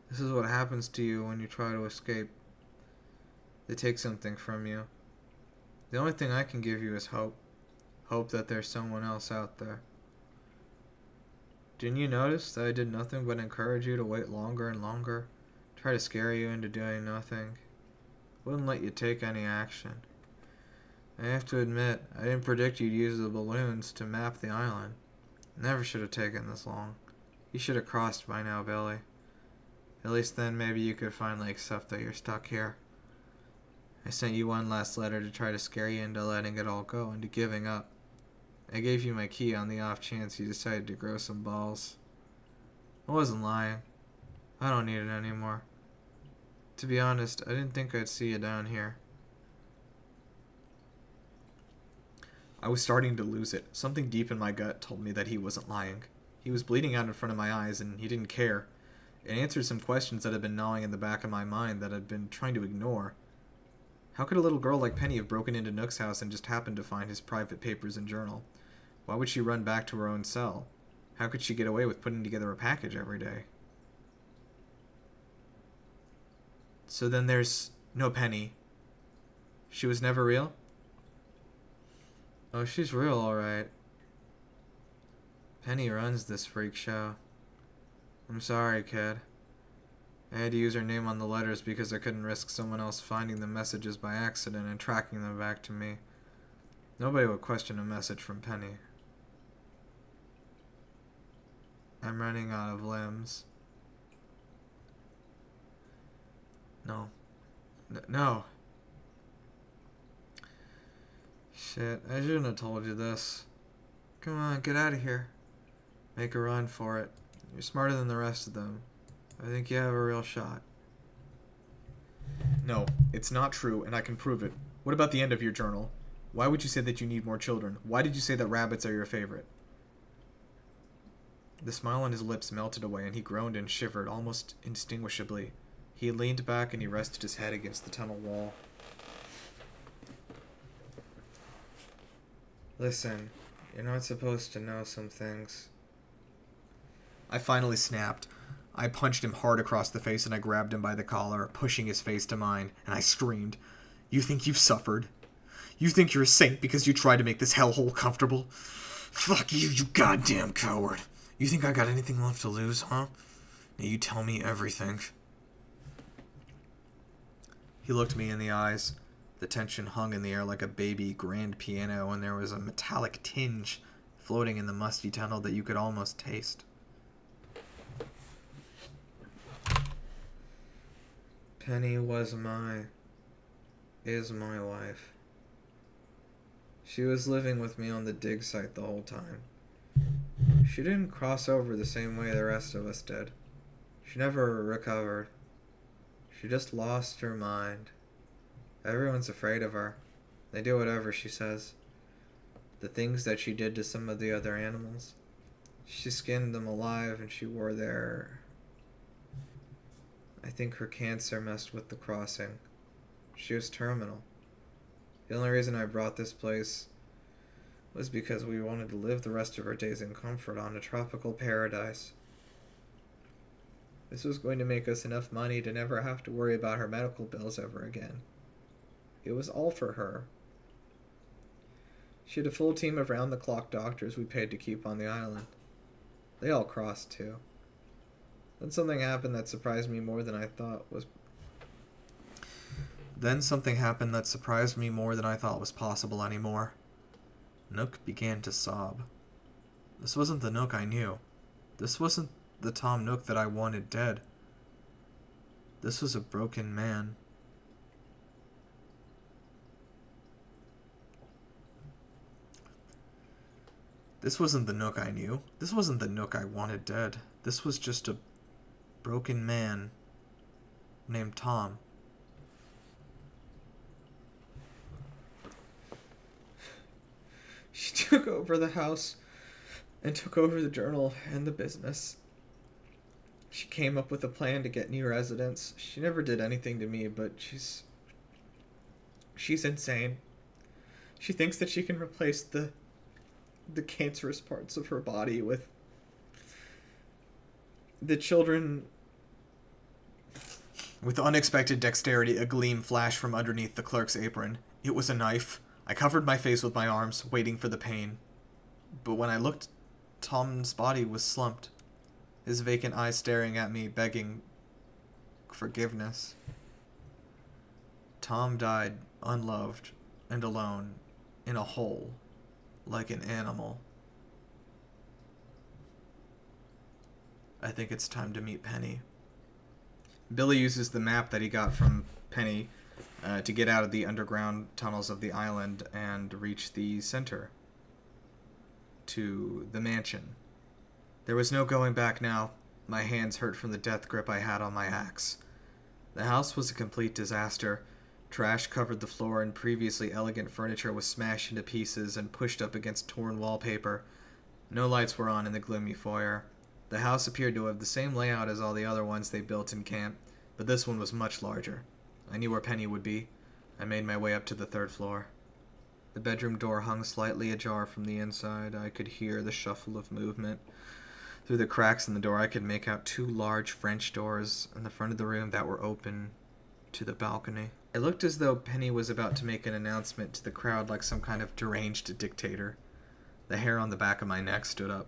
This is what happens to you when you try to escape. They take something from you. The only thing I can give you is hope. Hope that there's someone else out there. Didn't you notice that I did nothing but encourage you to wait longer and longer? Try to scare you into doing nothing. Wouldn't let you take any action. I have to admit, I didn't predict you'd use the balloons to map the island. Never should have taken this long. You should have crossed by now, Billy. At least then maybe you could finally accept that you're stuck here. I sent you one last letter to try to scare you into letting it all go, into giving up. I gave you my key on the off chance you decided to grow some balls. I wasn't lying. I don't need it anymore. To be honest, I didn't think I'd see you down here. I was starting to lose it. Something deep in my gut told me that he wasn't lying. He was bleeding out in front of my eyes, and he didn't care. It answered some questions that had been gnawing in the back of my mind that I'd been trying to ignore. How could a little girl like Penny have broken into Nook's house and just happened to find his private papers and journal? Why would she run back to her own cell? How could she get away with putting together a package every day? So then there's no Penny. She was never real? Oh, she's real, alright. Penny runs this freak show. I'm sorry, kid. I had to use her name on the letters because I couldn't risk someone else finding the messages by accident and tracking them back to me. Nobody would question a message from Penny. I'm running out of limbs. No. No. Shit, I shouldn't have told you this. Come on, get out of here. Make a run for it. You're smarter than the rest of them. I think you have a real shot. No, it's not true, and I can prove it. What about the end of your journal? Why would you say that you need more children? Why did you say that rabbits are your favorite? The smile on his lips melted away, and he groaned and shivered almost indistinguishably. He leaned back and he rested his head against the tunnel wall. Listen, you're not supposed to know some things. I finally snapped. I punched him hard across the face and I grabbed him by the collar, pushing his face to mine, and I screamed, "You think you've suffered? You think you're a saint because you tried to make this hellhole comfortable? Fuck you, you goddamn coward. You think I got anything left to lose, huh? Now you tell me everything." He looked me in the eyes. The tension hung in the air like a baby grand piano, and there was a metallic tinge floating in the musty tunnel that you could almost taste. Penny is my wife. She was living with me on the dig site the whole time. She didn't cross over the same way the rest of us did. She never recovered. She just lost her mind. Everyone's afraid of her. They do whatever she says. The things that she did to some of the other animals. She skinned them alive and she wore their... I think her cancer messed with the crossing. She was terminal. The only reason I brought this place was because we wanted to live the rest of our days in comfort on a tropical paradise. This was going to make us enough money to never have to worry about her medical bills ever again. It was all for her. She had a full team of round-the-clock doctors we paid to keep on the island. They all crossed, too. Then something happened that surprised me more than I thought was possible anymore. Nook began to sob. This wasn't the Nook I knew. This wasn't the Tom Nook that I wanted dead. This was a broken man. This wasn't the Nook I knew. This wasn't the Nook I wanted dead. This was just a broken man named Tom. She took over the house and took over the journal and the business. She came up with a plan to get new residents. She never did anything to me, but she's insane. She thinks that she can replace the cancerous parts of her body with the children. With unexpected dexterity, a gleam flashed from underneath the clerk's apron. It was a knife. I covered my face with my arms, waiting for the pain. But when I looked, Tom's body was slumped, his vacant eyes staring at me, begging forgiveness. Tom died unloved and alone in a hole, like an animal. I think it's time to meet Penny. Billy uses the map that he got from Penny to get out of the underground tunnels of the island and reach the center, to the mansion. There was no going back now. My hands hurt from the death grip I had on my axe. The house was a complete disaster. Trash covered the floor and previously elegant furniture was smashed into pieces and pushed up against torn wallpaper. No lights were on in the gloomy foyer. The house appeared to have the same layout as all the other ones they built in camp, but this one was much larger. I knew where Penny would be. I made my way up to the 3rd floor. The bedroom door hung slightly ajar from the inside. I could hear the shuffle of movement. Through the cracks in the door, I could make out 2 large French doors in the front of the room that were open to the balcony. It looked as though Penny was about to make an announcement to the crowd like some kind of deranged dictator. The hair on the back of my neck stood up.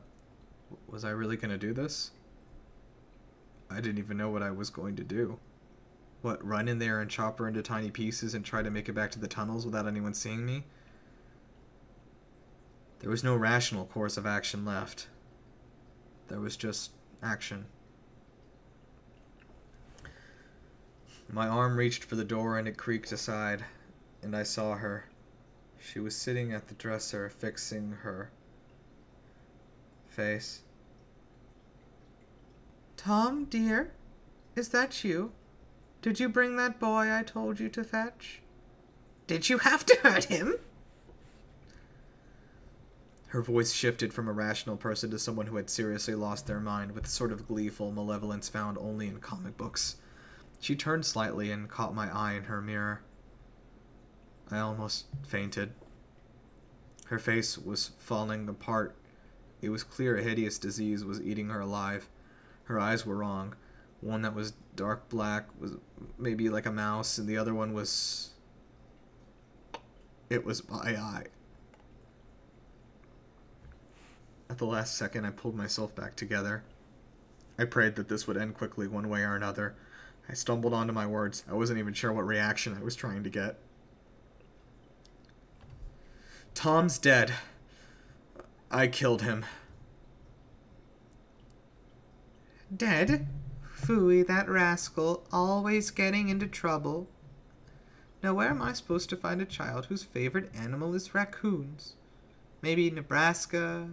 Was I really going to do this? I didn't even know what I was going to do. What, run in there and chop her into tiny pieces and try to make it back to the tunnels without anyone seeing me? There was no rational course of action left. There was just action. My arm reached for the door and it creaked aside, and I saw her. She was sitting at the dresser, fixing her face. "Tom, dear, is that you? Did you bring that boy I told you to fetch? Did you have to hurt him?" Her voice shifted from a rational person to someone who had seriously lost their mind, with a sort of gleeful malevolence found only in comic books. She turned slightly and caught my eye in her mirror. I almost fainted. Her face was falling apart It was clear a hideous disease was eating her alive. Her eyes were wrong. One that was dark black was maybe like a mouse, and the other one was... It was my eye. At the last second, I pulled myself back together. I prayed that this would end quickly one way or another. I stumbled onto my words. I wasn't even sure what reaction I was trying to get. Tom's dead. I killed him. Dead? Phooey, that rascal, always getting into trouble. Now where am I supposed to find a child whose favorite animal is raccoons? Maybe Nebraska?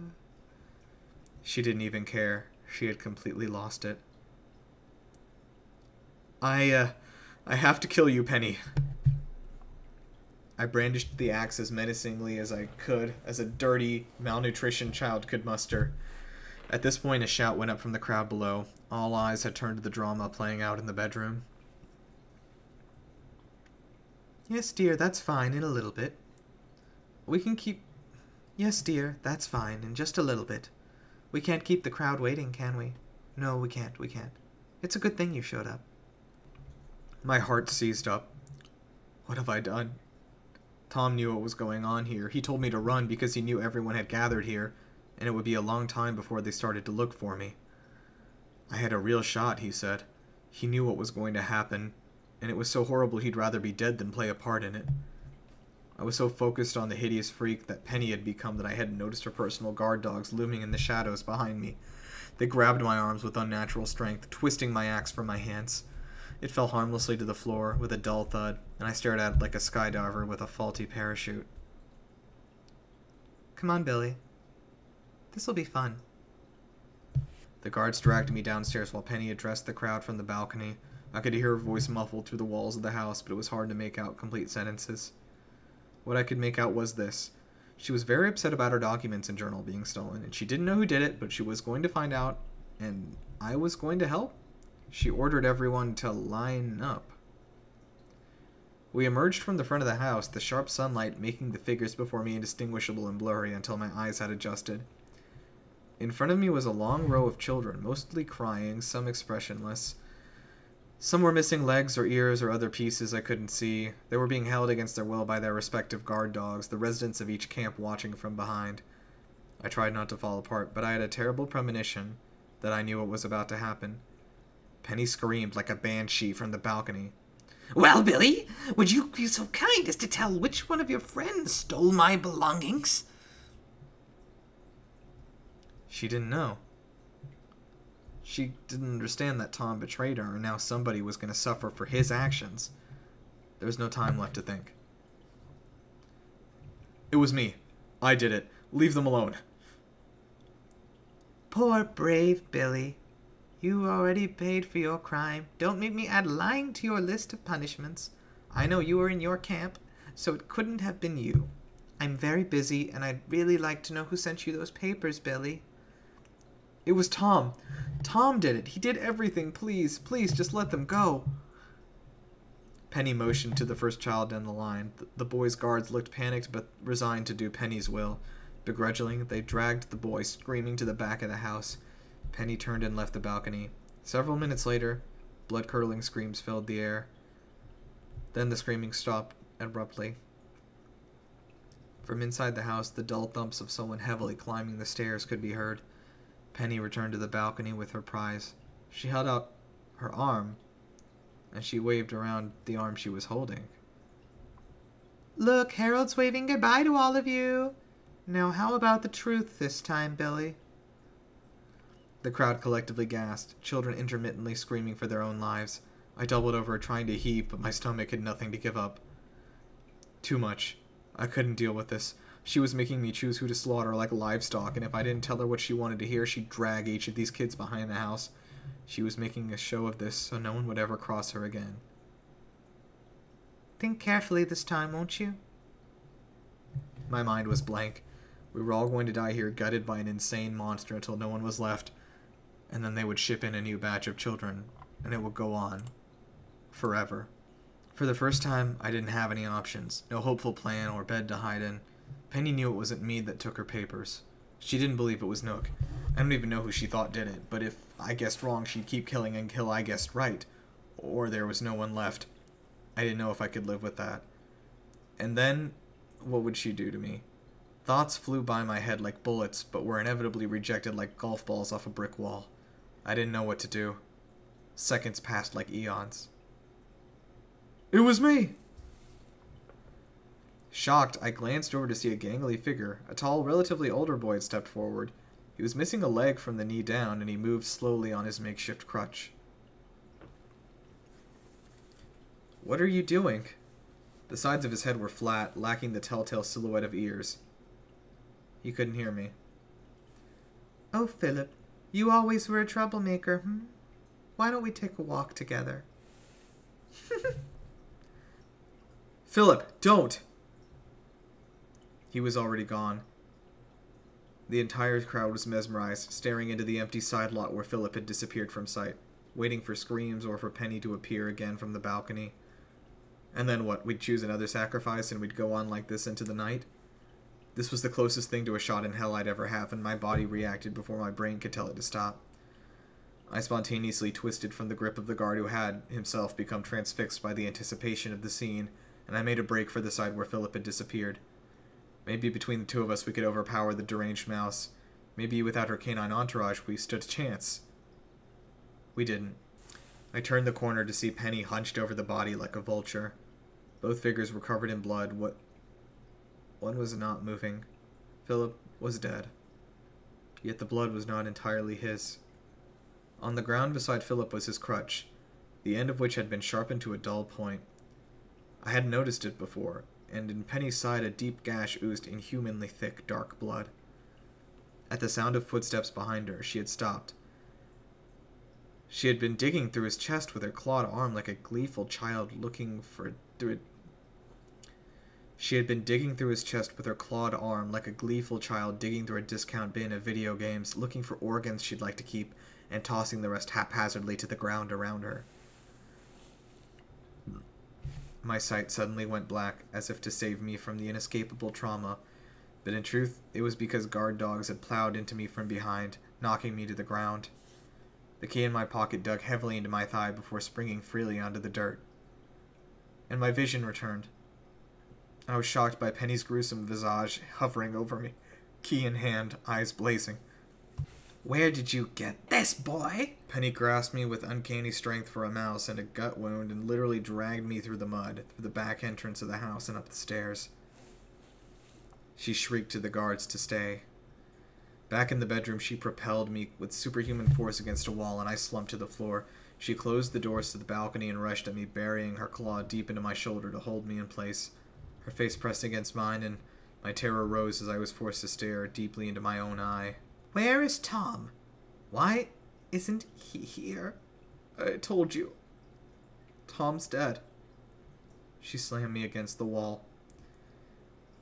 She didn't even care. She had completely lost it. I have to kill you, Penny. I brandished the axe as menacingly as I could, as a dirty, malnutrition child could muster. At this point, a shout went up from the crowd below. All eyes had turned to the drama playing out in the bedroom. Yes, dear, that's fine, in a little bit. We can keep... Yes, dear, that's fine, in just a little bit. We can't keep the crowd waiting, can we? No, we can't. It's a good thing you showed up. My heart seized up. What have I done? Tom knew what was going on here. He told me to run because he knew everyone had gathered here, and it would be a long time before they started to look for me. I had a real shot, he said. He knew what was going to happen, and it was so horrible he'd rather be dead than play a part in it. I was so focused on the hideous freak that Penny had become that I hadn't noticed her personal guard dogs looming in the shadows behind me. They grabbed my arms with unnatural strength, twisting my axe from my hands. It fell harmlessly to the floor with a dull thud, and I stared at it like a skydiver with a faulty parachute. Come on, Billy. This'll be fun. The guards dragged me downstairs while Penny addressed the crowd from the balcony. I could hear her voice muffled through the walls of the house, but it was hard to make out complete sentences. What I could make out was this. She was very upset about her documents and journal being stolen, and she didn't know who did it, but she was going to find out, and I was going to help. She ordered everyone to line up. We emerged from the front of the house, the sharp sunlight making the figures before me indistinguishable and blurry until my eyes had adjusted. In front of me was a long row of children, mostly crying, some expressionless. Some were missing legs or ears or other pieces I couldn't see. They were being held against their will by their respective guard dogs, the residents of each camp watching from behind. I tried not to fall apart, but I had a terrible premonition that I knew what was about to happen. Penny screamed like a banshee from the balcony. Well, Billy, would you be so kind as to tell which one of your friends stole my belongings? She didn't know. She didn't understand that Tom betrayed her, and now somebody was going to suffer for his actions. There was no time left to think. It was me. I did it. Leave them alone. Poor brave Billy. You already paid for your crime. Don't make me add lying to your list of punishments. I know you were in your camp, so it couldn't have been you. I'm very busy, and I'd really like to know who sent you those papers, Billy. It was Tom. Tom did it. He did everything. Please, please, just let them go. Penny motioned to the first child down the line. The boy's guards looked panicked but resigned to do Penny's will. Begrudgingly, they dragged the boy, screaming, to the back of the house. Penny turned and left the balcony. Several minutes later, blood-curdling screams filled the air. Then the screaming stopped abruptly. From inside the house, the dull thumps of someone heavily climbing the stairs could be heard. Penny returned to the balcony with her prize. She held out her arm, and she waved around the arm she was holding. Look, Harold's waving goodbye to all of you. Now how about the truth this time, Billy? The crowd collectively gasped, children intermittently screaming for their own lives. I doubled over, trying to heave, but my stomach had nothing to give up. Too much. I couldn't deal with this. She was making me choose who to slaughter like livestock, and if I didn't tell her what she wanted to hear, she'd drag each of these kids behind the house. She was making a show of this so no one would ever cross her again. Think carefully this time, won't you? My mind was blank. We were all going to die here, gutted by an insane monster until no one was left. And then they would ship in a new batch of children, and it would go on. Forever. For the first time, I didn't have any options. No hopeful plan or bed to hide in. Penny knew it wasn't me that took her papers. She didn't believe it was Nook. I don't even know who she thought did it, but if I guessed wrong, she'd keep killing until I guessed right. Or there was no one left. I didn't know if I could live with that. And then, what would she do to me? Thoughts flew by my head like bullets, but were inevitably rejected like golf balls off a brick wall. I didn't know what to do. Seconds passed like eons. It was me! Shocked, I glanced over to see a gangly figure. A tall, relatively older boy had stepped forward. He was missing a leg from the knee down, and he moved slowly on his makeshift crutch. What are you doing? The sides of his head were flat, lacking the telltale silhouette of ears. He couldn't hear me. Oh, Philip, you always were a troublemaker, hmm? Why don't we take a walk together? Philip, don't! He was already gone. The entire crowd was mesmerized, staring into the empty side lot where Philip had disappeared from sight, waiting for screams or for Penny to appear again from the balcony. And then what? We'd choose another sacrifice and we'd go on like this into the night? This was the closest thing to a shot in hell I'd ever have, and my body reacted before my brain could tell it to stop. I spontaneously twisted from the grip of the guard who had, himself, become transfixed by the anticipation of the scene, and I made a break for the side where Philip had disappeared. Maybe between the two of us we could overpower the deranged mouse. Maybe without her canine entourage we stood a chance. We didn't. I turned the corner to see Penny hunched over the body like a vulture. Both figures were covered in blood. One was not moving. Philip was dead. Yet the blood was not entirely his. On the ground beside Philip was his crutch, the end of which had been sharpened to a dull point. I hadn't noticed it before, and in Penny's side a deep gash oozed inhumanly thick, dark blood. At the sound of footsteps behind her, she had stopped. She had been digging through his chest with her clawed arm like a gleeful child looking for... She had been digging through his chest with her clawed arm like a gleeful child digging through a discount bin of video games, looking for organs she'd like to keep, and tossing the rest haphazardly to the ground around her. My sight suddenly went black, as if to save me from the inescapable trauma, but in truth, it was because guard dogs had plowed into me from behind, knocking me to the ground. The key in my pocket dug heavily into my thigh before springing freely onto the dirt. And my vision returned. I was shocked by Penny's gruesome visage hovering over me, key in hand, eyes blazing. Where did you get this, boy? Penny grasped me with uncanny strength for a mouse and a gut wound and literally dragged me through the mud, through the back entrance of the house and up the stairs. She shrieked to the guards to stay. Back in the bedroom, she propelled me with superhuman force against a wall, and I slumped to the floor. She closed the doors to the balcony and rushed at me, burying her claw deep into my shoulder to hold me in place. Her face pressed against mine, and my terror rose as I was forced to stare deeply into my own eye. Where is Tom? Why isn't he here? I told you. Tom's dead. She slammed me against the wall.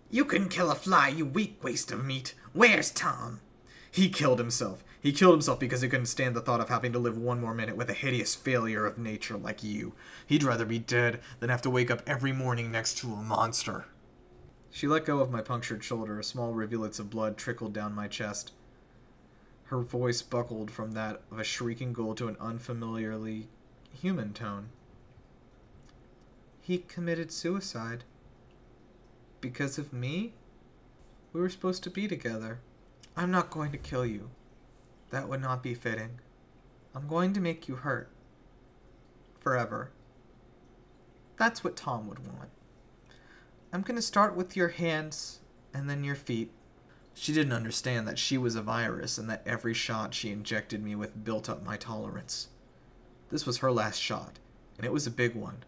You couldn't kill a fly, you weak waste of meat. Where's Tom? He killed himself. He killed himself because he couldn't stand the thought of having to live one more minute with a hideous failure of nature like you. He'd rather be dead than have to wake up every morning next to a monster. She let go of my punctured shoulder. Small rivulets of blood trickled down my chest. Her voice buckled from that of a shrieking ghoul to an unfamiliarly human tone. He committed suicide. Because of me? We were supposed to be together. I'm not going to kill you. That would not be fitting. I'm going to make you hurt. Forever. That's what Tom would want. I'm going to start with your hands, and then your feet. She didn't understand that she was a virus, and that every shot she injected me with built up my tolerance. This was her last shot, and it was a big one.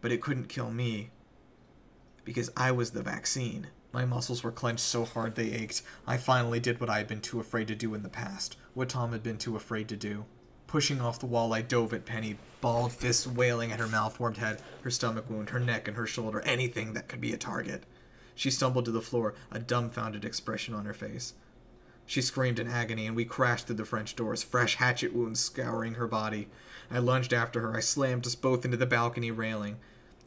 But it couldn't kill me, because I was the vaccine. My muscles were clenched so hard they ached. I finally did what I had been too afraid to do in the past, what Tom had been too afraid to do. Pushing off the wall, I dove at Penny, balled fists wailing at her malformed head, her stomach wound, her neck, and her shoulder, anything that could be a target. She stumbled to the floor, a dumbfounded expression on her face. She screamed in agony, and we crashed through the French doors, fresh hatchet wounds scouring her body. I lunged after her. I slammed us both into the balcony railing.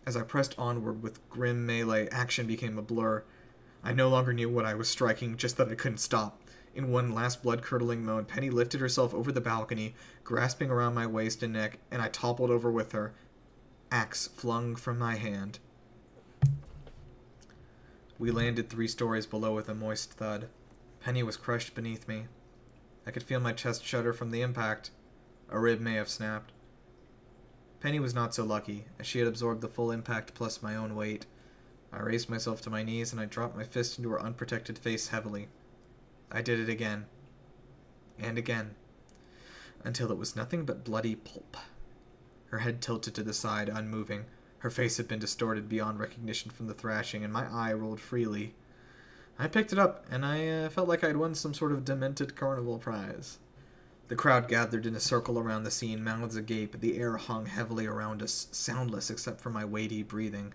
As I pressed onward with grim melee, action became a blur. I no longer knew what I was striking, just that I couldn't stop. In one last blood-curdling moan, Penny lifted herself over the balcony, grasping around my waist and neck, and I toppled over with her, axe flung from my hand. We landed 3 stories below with a moist thud. Penny was crushed beneath me. I could feel my chest shudder from the impact. A rib may have snapped. Penny was not so lucky, as she had absorbed the full impact plus my own weight. I raised myself to my knees and I dropped my fist into her unprotected face heavily. I did it again. And again. Until it was nothing but bloody pulp. Her head tilted to the side, unmoving. Her face had been distorted beyond recognition from the thrashing, and my eye rolled freely. I picked it up, and I felt like I'd won some sort of demented carnival prize. The crowd gathered in a circle around the scene, mouths agape. The air hung heavily around us, soundless except for my weighty breathing.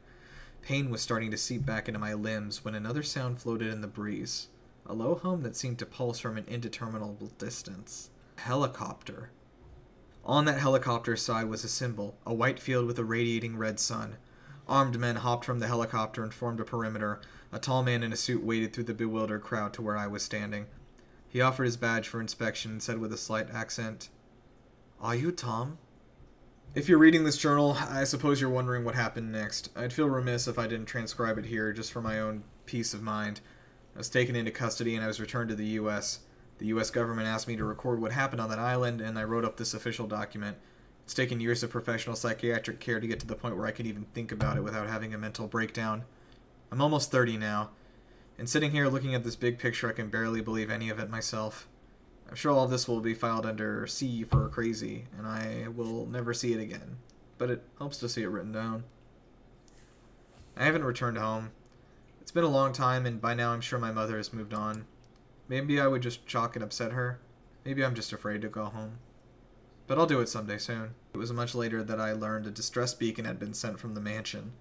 Pain was starting to seep back into my limbs when another sound floated in the breeze. A low hum that seemed to pulse from an indeterminable distance. Helicopter. On that helicopter's side was a symbol, a white field with a radiating red sun. Armed men hopped from the helicopter and formed a perimeter. A tall man in a suit waded through the bewildered crowd to where I was standing. He offered his badge for inspection and said with a slight accent, "Are you Tom?" If you're reading this journal, I suppose you're wondering what happened next. I'd feel remiss if I didn't transcribe it here, just for my own peace of mind. I was taken into custody and I was returned to the U.S. The U.S. government asked me to record what happened on that island, and I wrote up this official document. It's taken years of professional psychiatric care to get to the point where I could even think about it without having a mental breakdown. I'm almost 30 now, and sitting here looking at this big picture, I can barely believe any of it myself. I'm sure all of this will be filed under C for crazy, and I will never see it again, but it helps to see it written down. I haven't returned home. It's been a long time, and by now I'm sure my mother has moved on. Maybe I would just shock and upset her. Maybe I'm just afraid to go home. But I'll do it someday soon. It was much later that I learned a distress beacon had been sent from the mansion.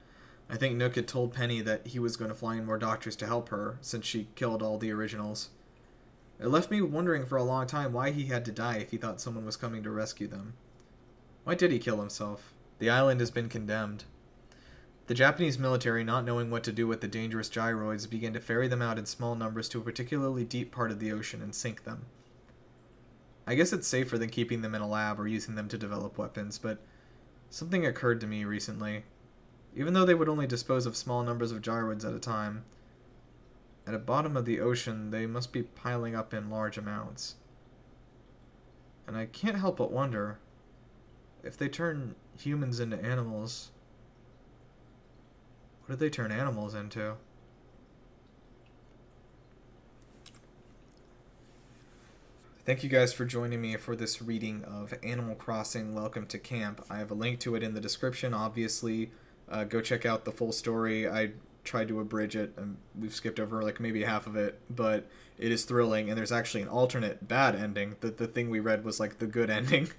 I think Nook had told Penny that he was going to fly in more doctors to help her, since she killed all the originals. It left me wondering for a long time why he had to die if he thought someone was coming to rescue them. Why did he kill himself? The island has been condemned. The Japanese military, not knowing what to do with the dangerous gyroids, began to ferry them out in small numbers to a particularly deep part of the ocean and sink them. I guess it's safer than keeping them in a lab or using them to develop weapons, but something occurred to me recently. Even though they would only dispose of small numbers of gyroids at a time, at the bottom of the ocean they must be piling up in large amounts. And I can't help but wonder, if they turn humans into animals, what did they turn animals into? Thank you guys for joining me for this reading of Animal Crossing Welcome to Camp. I have a link to it in the description, obviously. Go check out the full story. I tried to abridge it, and we've skipped over like maybe half of it, but it is thrilling, and there's actually an alternate bad ending. The thing we read was like the good ending.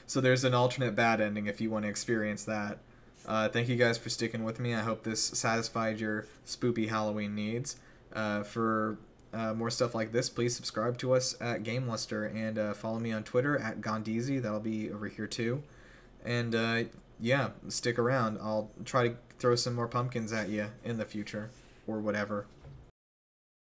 So there's an alternate bad ending if you want to experience that. Thank you guys for sticking with me. I hope this satisfied your spoopy Halloween needs. For more stuff like this, please subscribe to us at GameLuster and follow me on Twitter at Gondeezy. That'll be over here too. And yeah, stick around. I'll try to throw some more pumpkins at you in the future or whatever.